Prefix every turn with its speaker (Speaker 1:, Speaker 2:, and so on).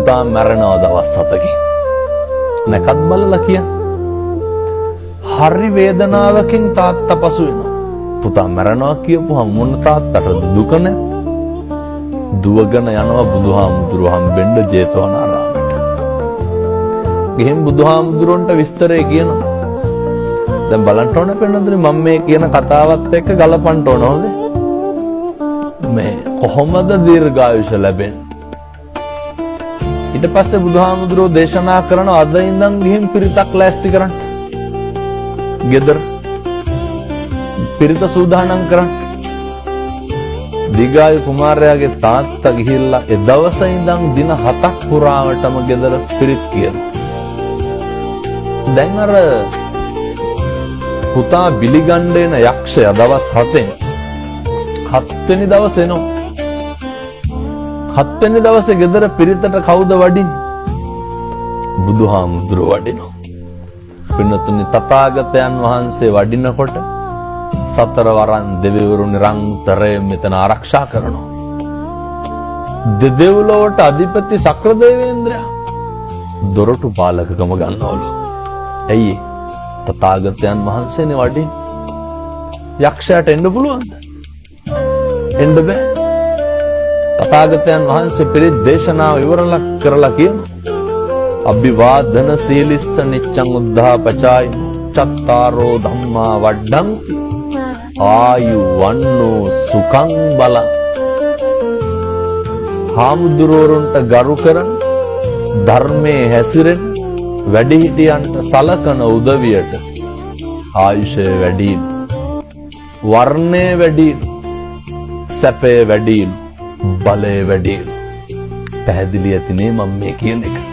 Speaker 1: පුතා මැරෙනවා දවස් 7කින්. නැකත් බලලා කියන්න. හරි වේදනාවකින් තාත්තා පසු වෙනවා. පුතා මැරෙනවා කියපුවම මොන තාත්තටද දුක නැත්? දුවගෙන යනවා බුදුහාමුදුරුවෝ හම්බෙන්න ජේතවනාරාමයට. ගිහින් බුදුහාමුදුරුවන්ට විස්තරය කියනවා. දැන් බලන්න ඕන පෙන්නඳුනේ මම මේ කියන කතාවත් එක්ක ගලපන්න ඕන හොඳේ. මේ කොහොමද දීර්ඝායුෂ ලැබෙන්නේ? ඊට පස්සේ බුදුහාමුදුරුවෝ දේශනා කරන අද ඉඳන් ගිහින් පිරිතක් ලෑස්ති කරන්න. ගෙදර පිරිත සූදානම් කරන්න. දීඝායු කුමාරයාගේ තාත්තා ගිහිල්ලා ඒ දවසේ ඉඳන් දින 7ක් පුරාවටම ගෙදර පිරිත් කියනවා. දැන් අර පුතා බිලිගන්න එන යක්ෂයා දවස් 7න් 7 වෙනි දවසේ එනවා. 7 වෙනි දවසේ ගෙදර පිරිතට කවුද වඩින්නේ? බුදුහාමුදුරුවෝ වඩිනවා. පින්නතුනි තථාගතයන් වහන්සේ වඩිනකොට සතර වරන් දෙවිවරු නිරන්තරයෙන් මෙතන ආරක්ෂා කරනවා. දෙදෙව්ලොවට අධිපති ශක්‍ර දේවේන්ද්‍රයා දොරටු පාලකකම ගන්නවලු. ඇයි? තථාගතයන් වහන්සේනේ වඩින්නේ. යක්ෂයාට එන්න පුළුවන්ද? එන්න බෑ. තථාගතයන් වහන්සේ පිරිත් දේශනාව ඉවරලා කරලා කියනවා. අභිවාදන සීලිස්ස නිච්ඡං උද්ධාපචාය චත්තාරෝ ධම්මා වඩ්ඩಂತಿ ආයු වන්නෝ සුඛං බලං. හාමුදුරුවරුන්ට ගරු කරන ධර්මයේ හැසිරෙන වැඩිහිටියන්ට සලකන උදවියට ආයුෂය වැඩි, වර්ණය වැඩි, සැපය වැඩි, බලය වැඩි. පැහැදිලි ඇතිනේ මම මේ කියන එක.